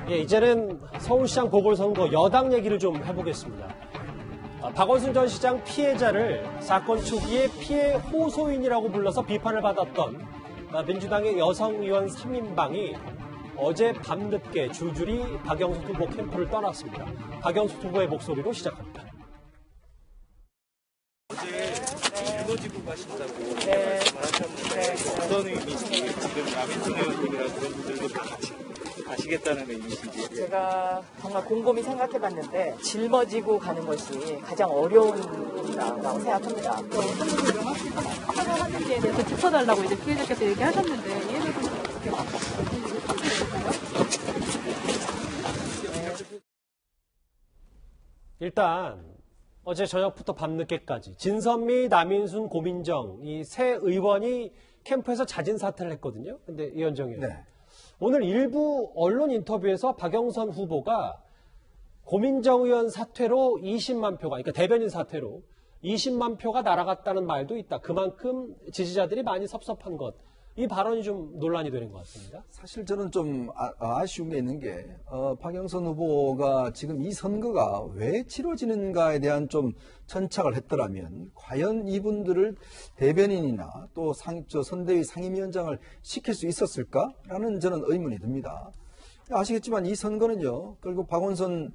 예, 이제는 서울시장 보궐선거 여당 얘기를 좀 해보겠습니다. 박원순 전 시장 피해자를 사건 초기에 피해 호소인이라고 불러서 비판을 받았던 민주당의 여성 의원 3인방이 어제 밤늦게 줄줄이 박영선 후보 캠프를 떠났습니다. 박영선 후보의 목소리로 시작합니다. 어제 짊어지고 가신다고 말하셨는데 어떤 의미신지 지금 남인순 의원님이랑 그런 분들도 다 같이 가시겠다는 의미신지. 제가 정말 곰곰이 생각해봤는데 짊어지고 가는 것이 가장 어려운 일이라고 생각합니다. 사과하는 데에 대해서 짚어달라고 이제 피해자께서 얘기하셨는데 이에 대해서는 어떻게 생각하세요? 일단 어제 저녁부터 밤늦게까지 진선미, 남인순, 고민정 이 세 의원이 캠프에서 자진 사퇴를 했거든요. 근데 이현정 의원. 네. 오늘 일부 언론 인터뷰에서 박영선 후보가 고민정 의원 사퇴로 20만 표가, 그러니까 대변인 사퇴로 20만 표가 날아갔다는 말도 있다. 그만큼 지지자들이 많이 섭섭한 것. 이 발언이 좀 논란이 되는 것 같습니다. 사실 저는 좀 아쉬운 게 있는 게 박영선 후보가 지금 이 선거가 왜 치러지는가에 대한 좀 천착을 했더라면 과연 이분들을 대변인이나 또 선대위 상임위원장을 시킬 수 있었을까라는 저는 의문이 듭니다. 아시겠지만 이 선거는요, 결국 박원순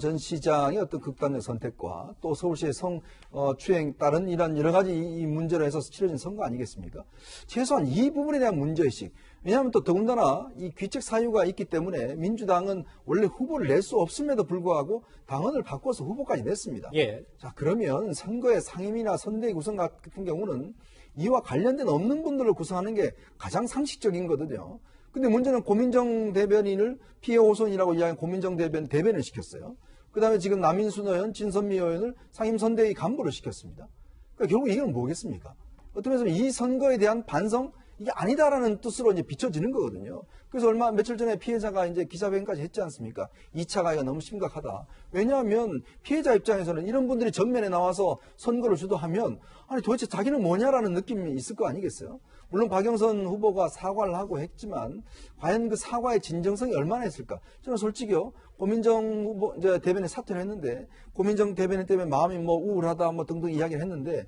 전 시장의 어떤 극단적 선택과 또 서울시의 성추행 다른 이런 여러 가지 이 문제로 해서 치러진 선거 아니겠습니까? 최소한 이 부분에 대한 문제의식. 왜냐하면 또 더군다나 이 귀책 사유가 있기 때문에 민주당은 원래 후보를 낼 수 없음에도 불구하고 당원을 바꿔서 후보까지 냈습니다. 예. 자, 그러면 선거의 상임이나 선대위 구성 같은 경우는 이와 관련된 없는 분들을 구성하는 게 가장 상식적인 거거든요. 근데 문제는 고민정 대변인을 피해 호소인이라고 이야기한 고민정 대변인을 시켰어요. 그 다음에 지금 남인순 의원, 진선미 의원을 상임선대위 간부를 시켰습니다. 그러니까 결국 이건 뭐겠습니까? 어떤 면에서 이 선거에 대한 반성, 이게 아니다라는 뜻으로 이제 비춰지는 거거든요. 그래서 며칠 전에 피해자가 이제 기자회견까지 했지 않습니까? 2차 가해가 너무 심각하다. 왜냐하면 피해자 입장에서는 이런 분들이 전면에 나와서 선거를 주도하면 아니 도대체 자기는 뭐냐라는 느낌이 있을 거 아니겠어요? 물론 박영선 후보가 사과를 하고 했지만 과연 그 사과의 진정성이 얼마나 있을까? 저는 솔직히요. 고민정 후보 이제 대변인 사퇴를 했는데 고민정 대변인 때문에 마음이 뭐 우울하다 뭐 등등 이야기를 했는데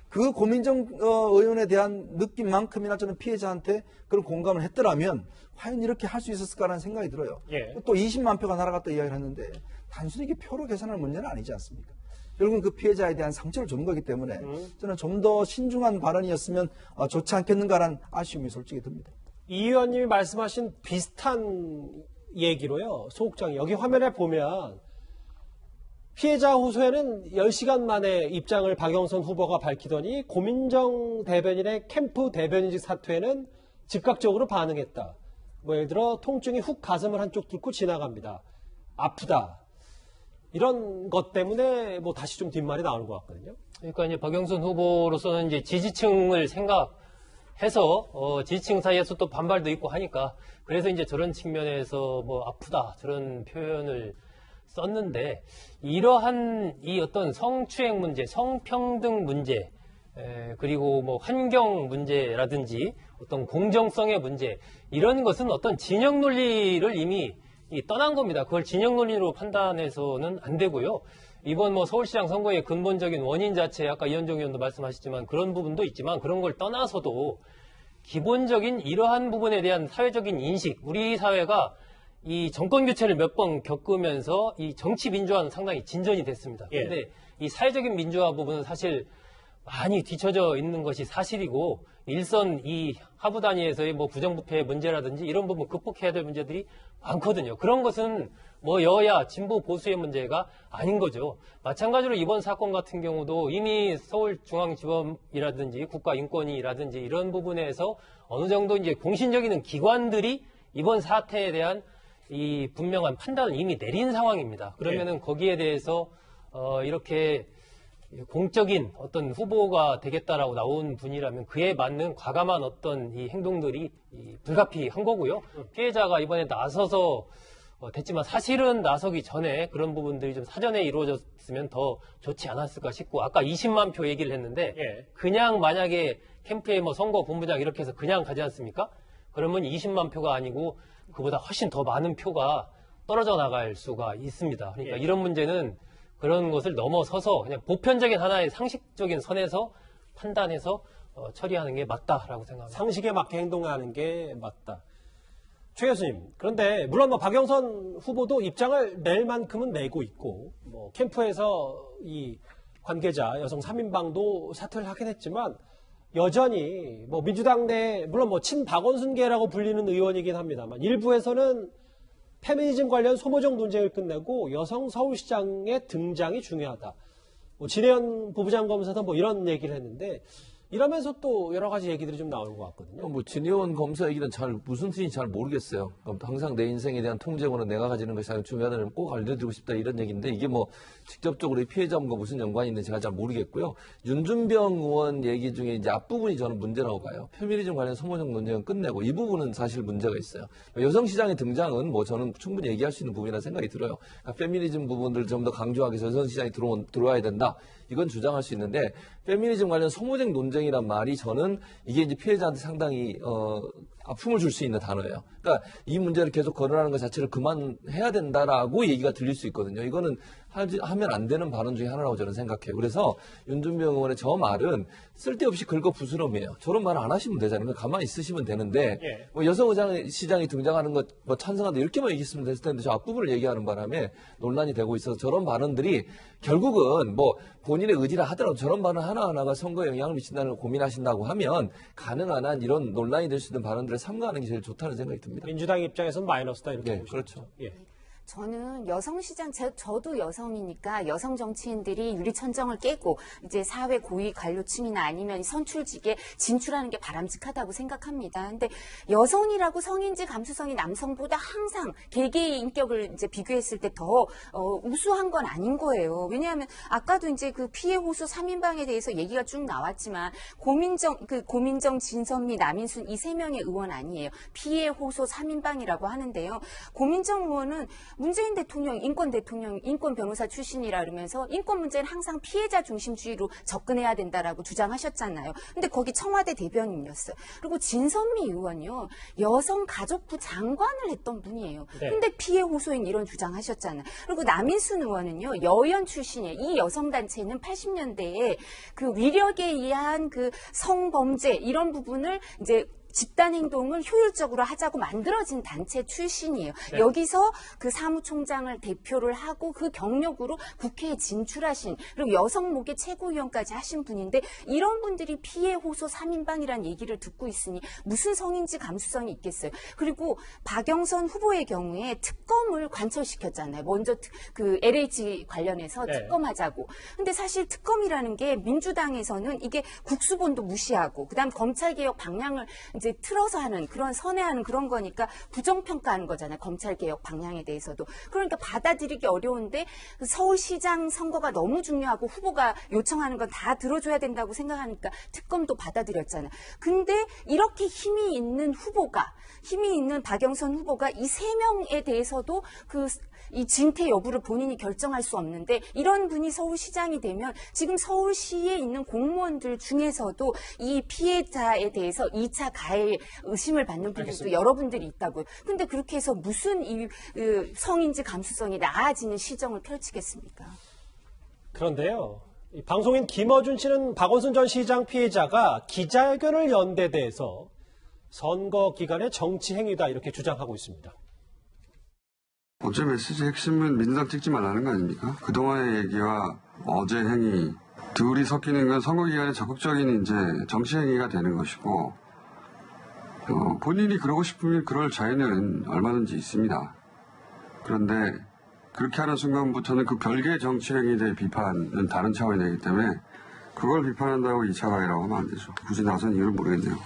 그 고민정 의원에 대한 느낌만큼이나 저는 피해자한테 그런 공감을 했더라면 과연 이렇게 할 수 있었을까라는 생각이 들어요. 예. 또 20만 표가 날아갔다 이야기를 했는데 단순히 이게 표로 계산할 문제는 아니지 않습니까? 결국은 그 피해자에 대한 상처를 준 거기 때문에 저는 좀 더 신중한 발언이었으면 좋지 않겠는가라는 아쉬움이 솔직히 듭니다. 이 의원님이 말씀하신 비슷한 얘기로요. 소극장이 여기 화면에 보면 피해자 호소에는 10시간 만에 입장을 박영선 후보가 밝히더니 고민정 대변인의 캠프 대변인직 사퇴에는 즉각적으로 반응했다. 뭐 예를 들어 통증이 훅 가슴을 한쪽 뚫고 지나갑니다. 아프다. 이런 것 때문에 뭐 다시 좀 뒷말이 나오는 것 같거든요. 그러니까 이제 박영선 후보로서는 이제 지지층을 생각해서 지지층 사이에서 또 반발도 있고 하니까 그래서 이제 저런 측면에서 뭐 아프다 저런 표현을 썼는데 이러한 이 어떤 성추행 문제, 성평등 문제 그리고 뭐 환경 문제라든지 어떤 공정성의 문제 이런 것은 어떤 진영 논리를 이미 떠난 겁니다. 그걸 진영 논리로 판단해서는 안 되고요. 이번 뭐 서울시장 선거의 근본적인 원인 자체 아까 이현정 의원도 말씀하셨지만 그런 부분도 있지만 그런 걸 떠나서도 기본적인 이러한 부분에 대한 사회적인 인식 우리 사회가 이 정권 교체를 몇 번 겪으면서 이 정치 민주화는 상당히 진전이 됐습니다. 그런데 예. 이 사회적인 민주화 부분은 사실 많이 뒤처져 있는 것이 사실이고 일선 이 하부 단위에서의 뭐 부정부패 문제라든지 이런 부분 극복해야 될 문제들이 많거든요. 그런 것은 뭐 여야 진보 보수의 문제가 아닌 거죠. 마찬가지로 이번 사건 같은 경우도 이미 서울중앙지검이라든지 국가인권위라든지 이런 부분에서 어느 정도 이제 공신력있는 기관들이 이번 사태에 대한 이 분명한 판단을 이미 내린 상황입니다. 그러면은 거기에 대해서 이렇게 공적인 어떤 후보가 되겠다라고 나온 분이라면 그에 맞는 과감한 어떤 이 행동들이 불가피한 거고요. 피해자가 이번에 나서서 됐지만 사실은 나서기 전에 그런 부분들이 좀 사전에 이루어졌으면 더 좋지 않았을까 싶고 아까 20만 표 얘기를 했는데 예. 그냥 만약에 캠프에 뭐 선거 본부장 이렇게 해서 그냥 가지 않습니까? 그러면 20만 표가 아니고 그보다 훨씬 더 많은 표가 떨어져 나갈 수가 있습니다. 그러니까 이런 문제는 그런 것을 넘어서서 그냥 보편적인 하나의 상식적인 선에서 판단해서 처리하는 게 맞다라고 생각합니다. 상식에 맞게 행동하는 게 맞다. 최 교수님, 그런데 물론 뭐 박영선 후보도 입장을 낼 만큼은 내고 있고, 뭐 캠프에서 이 관계자 여성 3인방도 사퇴를 하긴 했지만 여전히 뭐 민주당 내 물론 뭐 친박원순계라고 불리는 의원이긴 합니다만 일부에서는 페미니즘 관련 소모적 논쟁을 끝내고 여성 서울시장의 등장이 중요하다. 뭐 진해연 부부장검사도 뭐 이런 얘기를 했는데 이러면서 또 여러 가지 얘기들이 좀 나오는 것 같거든요. 뭐 진의원 검사 얘기는 무슨 뜻인지 잘 모르겠어요. 항상 내 인생에 대한 통제권은 내가 가지는 것이 가장 중요하다는 꼭 알려드리고 싶다 이런 얘기인데 이게 뭐 직접적으로 피해자분과 무슨 연관이 있는지 제가 잘 모르겠고요. 윤준병 의원 얘기 중에 이제 앞부분이 저는 문제라고 봐요. 페미니즘 관련 소모적 논쟁은 끝내고 이 부분은 사실 문제가 있어요. 여성 시장의 등장은 뭐 저는 충분히 얘기할 수 있는 부분이라는 생각이 들어요. 그러니까 페미니즘 부분들을 좀 더 강조하기 위해서 여성 시장이 들어와야 된다. 이건 주장할 수 있는데 페미니즘 관련 소모적 논쟁이란 말이 저는 이게 이제 피해자한테 상당히 아픔을 줄 수 있는 단어예요. 그러니까 이 문제를 계속 거론하는 것 자체를 그만해야 된다라고 얘기가 들릴 수 있거든요. 이거는 하면 안 되는 발언 중에 하나라고 저는 생각해요. 그래서 윤준병 의원의 저 말은 쓸데없이 긁어 부스럼이에요. 저런 말 안 하시면 되잖아요. 가만히 있으시면 되는데 뭐 여성 시장이 등장하는 것 뭐 찬성한다 이렇게만 얘기했으면 됐을 텐데 저 앞부분을 얘기하는 바람에 논란이 되고 있어서 저런 발언들이 결국은 뭐 본인의 의지라 하더라도 저런 발언 하나하나가 선거에 영향을 미친다는 걸 고민하신다고 하면 가능한 한 이런 논란이 될 수 있는 발언들에 삼가하는 게 제일 좋다는 생각이 듭니다. 민주당 입장에서는 마이너스다 이렇게 네, 보시죠. 그렇죠. 예. 저는 여성시장, 저도 여성이니까 여성 정치인들이 유리천정을 깨고 이제 사회 고위 관료층이나 아니면 선출직에 진출하는 게 바람직하다고 생각합니다. 근데 여성이라고 성인지 감수성이 남성보다 항상 개개의 인격을 이제 비교했을 때 더 우수한 건 아닌 거예요. 왜냐하면 아까도 이제 그 피해 호소 3인방에 대해서 얘기가 쭉 나왔지만 고민정, 진선미, 남인순 이 세 명의 의원 아니에요. 피해 호소 3인방이라고 하는데요. 고민정 의원은 문재인 대통령, 인권 변호사 출신이라 그러면서 인권 문제는 항상 피해자 중심주의로 접근해야 된다라고 주장하셨잖아요. 근데 거기 청와대 대변인이었어요. 그리고 진선미 의원이요. 여성가족부 장관을 했던 분이에요. 네. 근데 피해 호소인 이런 주장하셨잖아요. 그리고 남인순 의원은요. 여연 출신이에요. 이 여성단체는 80년대에 그 위력에 의한 그 성범죄 이런 부분을 이제 집단 행동을 효율적으로 하자고 만들어진 단체 출신이에요. 네. 여기서 그 사무총장을 대표를 하고 그 경력으로 국회에 진출하신 그리고 여성목의 최고위원까지 하신 분인데 이런 분들이 피해 호소 3인방이라는 얘기를 듣고 있으니 무슨 성인지 감수성이 있겠어요. 그리고 박영선 후보의 경우에 특검을 관철시켰잖아요. 먼저 그 LH 관련해서 네. 특검하자고. 근데 사실 특검이라는 게 민주당에서는 이게 국수본도 무시하고 그다음 검찰개혁 방향을 이제 틀어서 하는 그런 선회하는 그런 거니까 부정평가하는 거잖아요. 검찰개혁 방향에 대해서도. 그러니까 받아들이기 어려운데 서울시장 선거가 너무 중요하고 후보가 요청하는 건 다 들어줘야 된다고 생각하니까 특검도 받아들였잖아요. 근데 이렇게 힘이 있는 박영선 후보가 이 세 명에 대해서도 이 진퇴 여부를 본인이 결정할 수 없는데 이런 분이 서울시장이 되면 지금 서울시에 있는 공무원들 중에서도 이 피해자에 대해서 2차 가해 의심을 받는 분들도 알겠습니다. 여러분들이 있다고요. 근데 그렇게 해서 무슨 성인지 감수성이 나아지는 시정을 펼치겠습니까? 그런데요. 이 방송인 김어준 씨는 박원순 전 시장 피해자가 기자회견을 연 데 대해서 선거 기간의 정치 행위다 이렇게 주장하고 있습니다. 어제 메시지 핵심은 민주당 찍지 말라는 거 아닙니까? 그동안의 얘기와 어제 행위 둘이 섞이는 건 선거기간에 적극적인 이제 정치 행위가 되는 것이고 본인이 그러고 싶으면 그럴 자유는 얼마든지 있습니다. 그런데 그렇게 하는 순간부터는 그 별개의 정치 행위에 대해 비판은 다른 차원이 되기 때문에 그걸 비판한다고 2차 가해라고 하면 안 되죠. 굳이 나선 이유를 모르겠네요.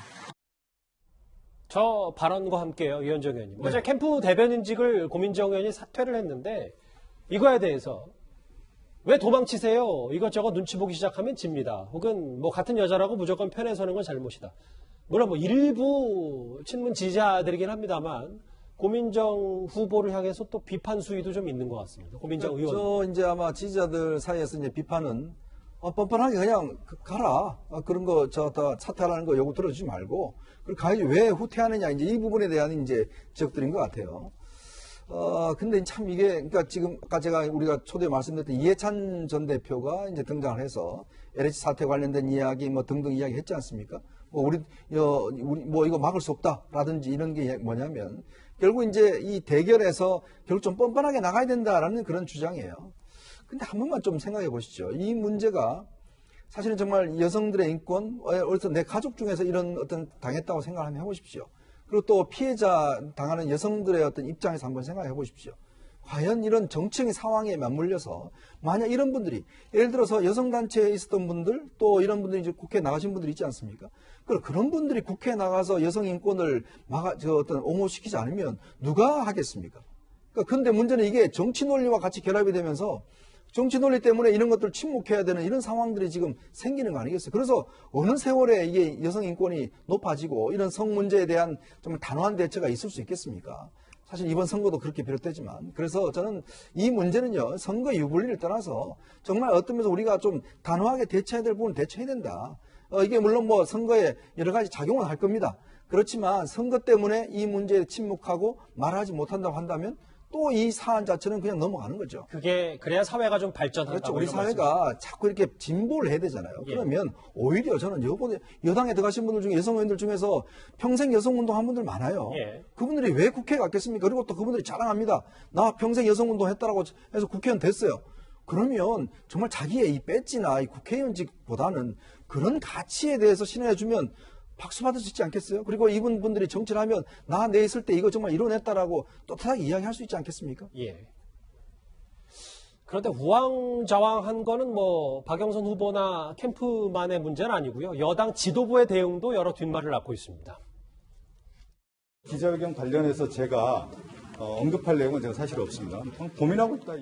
저 발언과 함께요. 이현정 의원님. 어제 캠프 대변인직을 고민정 의원이 사퇴를 했는데 이거에 대해서 왜 도망치세요? 이것저것 눈치 보기 시작하면 집니다. 혹은 뭐 같은 여자라고 무조건 편에 서는 건 잘못이다. 물론 뭐 일부 친문 지지자들이긴 합니다만 고민정 후보를 향해서 또 비판 수위도 좀 있는 것 같습니다. 고민정 의원. 저 이제 아마 지지자들 사이에서 이제 비판은 뻔뻔하게 그냥 가라. 그런 거 다 사퇴하라는 거 요구 들어주지 말고 그리고 가야지 왜 후퇴하느냐 이제 이 부분에 대한 이제 지적들인 것 같아요. 근데 참 이게, 그러니까 지금 아까 우리가 초대에 말씀드렸던 이해찬 전 대표가 이제 등장을 해서 LH 사태 관련된 이야기 뭐 등등 이야기 했지 않습니까? 뭐 우리 뭐 이거 막을 수 없다라든지 이런 게 뭐냐면 결국 이제 이 대결에서 결국 좀 뻔뻔하게 나가야 된다라는 그런 주장이에요. 근데 한 번만 좀 생각해 보시죠. 이 문제가 사실은 정말 여성들의 인권, 어디서 내 가족 중에서 이런 어떤 당했다고 생각을 한번 해보십시오. 그리고 또 피해자 당하는 여성들의 어떤 입장에서 한번 생각해 보십시오. 과연 이런 정치적인 상황에 맞물려서 만약 이런 분들이 예를 들어서 여성단체에 있었던 분들 또 이런 분들이 이제 국회에 나가신 분들이 있지 않습니까? 그런 분들이 국회에 나가서 여성 인권을 옹호시키지 않으면 누가 하겠습니까? 근데 문제는 이게 정치 논리와 같이 결합이 되면서 정치 논리 때문에 이런 것들을 침묵해야 되는 이런 상황들이 지금 생기는 거 아니겠어요? 그래서 어느 세월에 이게 여성 인권이 높아지고 이런 성 문제에 대한 좀 단호한 대처가 있을 수 있겠습니까? 사실 이번 선거도 그렇게 비롯되지만 그래서 저는 이 문제는요 선거 유불리를 떠나서 정말 어떤 면에서 우리가 좀 단호하게 대처해야 될 부분은 대처해야 된다. 이게 물론 뭐 선거에 여러 가지 작용은 할 겁니다. 그렇지만 선거 때문에 이 문제에 침묵하고 말하지 못한다고 한다면 또 이 사안 자체는 그냥 넘어가는 거죠. 그래야 사회가 좀 발전한다고. 그렇죠. 우리 사회가 자꾸 이렇게 진보를 해야 되잖아요. 예. 그러면 오히려 저는 여당에 들어가신 분들 중에 여성 의원들 중에서 평생 여성운동 한 분들 많아요. 예. 그분들이 왜 국회에 갔겠습니까? 그리고 또 그분들이 자랑합니다. 나 평생 여성운동 했다라고 해서 국회의원 됐어요. 그러면 정말 자기의 이 배지나 이 국회의원직보다는 그런 가치에 대해서 신뢰해주면 박수 받을 수 있지 않겠어요? 그리고 이분들이 정치를 하면 내 있을 때 이거 정말 이뤄냈다라고 떳떳하게 이야기할 수 있지 않겠습니까? 예. 그런데 우왕좌왕한 거는 뭐 박영선 후보나 캠프만의 문제는 아니고요. 여당 지도부의 대응도 여러 뒷말을 낳고 있습니다. 기자회견 관련해서 제가 언급할 내용은 제가 사실 없습니다. 고민하고 있다.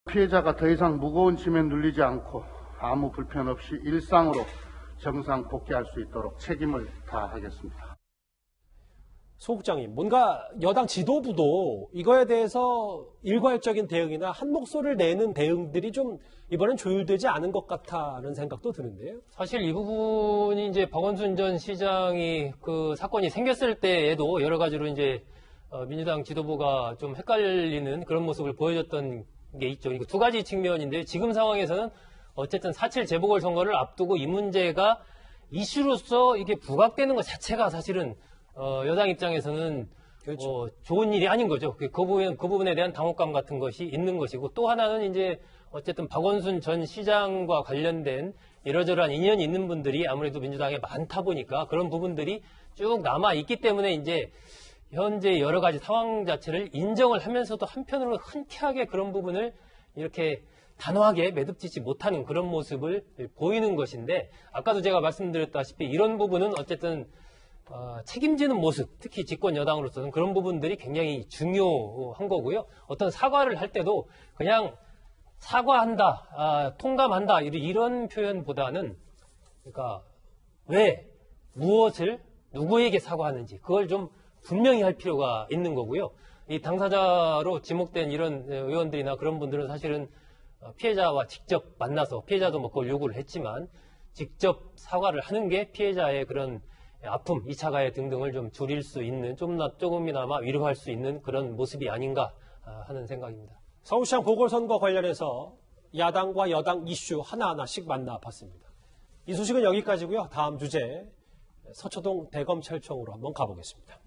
피해자가 더 이상 무거운 짐에 눌리지 않고 아무 불편 없이 일상으로 정상 복귀할 수 있도록 책임을 다하겠습니다. 소 국장님, 뭔가 여당 지도부도 이거에 대해서 일괄적인 대응이나 한 목소리를 내는 대응들이 좀 이번엔 조율되지 않은 것 같다는 생각도 드는데요. 사실 이 부분이 이제 박원순 전 시장이 그 사건이 생겼을 때에도 여러 가지로 이제 민주당 지도부가 좀 헷갈리는 그런 모습을 보여줬던 게 있죠. 이거 두 가지 측면인데 지금 상황에서는 어쨌든 4.7 재보궐선거를 앞두고 이 문제가 이슈로서 이게 부각되는 것 자체가 사실은 여당 입장에서는 그렇죠. 좋은 일이 아닌 거죠. 그 부분에 대한 당혹감 같은 것이 있는 것이고 또 하나는 이제 어쨌든 박원순 전 시장과 관련된 이러저러한 인연이 있는 분들이 아무래도 민주당에 많다 보니까 그런 부분들이 쭉 남아 있기 때문에 이제 현재 여러 가지 상황 자체를 인정을 하면서도 한편으로는 흔쾌하게 그런 부분을 이렇게 단호하게 매듭짓지 못하는 그런 모습을 보이는 것인데 아까도 제가 말씀드렸다시피 이런 부분은 어쨌든 책임지는 모습, 특히 집권 여당으로서는 그런 부분들이 굉장히 중요한 거고요. 어떤 사과를 할 때도 그냥 사과한다, 통감한다 이런 표현보다는 그러니까 왜, 무엇을 누구에게 사과하는지 그걸 좀 분명히 할 필요가 있는 거고요. 이 당사자로 지목된 이런 의원들이나 그런 분들은 사실은 피해자와 직접 만나서 피해자도 뭐 그걸 요구를 했지만 직접 사과를 하는 게 피해자의 그런 아픔, 2차 가해 등등을 좀 줄일 수 있는 조금이나마 위로할 수 있는 그런 모습이 아닌가 하는 생각입니다. 서울시장 보궐선거 관련해서 야당과 여당 이슈 하나하나씩 만나봤습니다. 이 소식은 여기까지고요. 다음 주제 서초동 대검찰청으로 한번 가보겠습니다.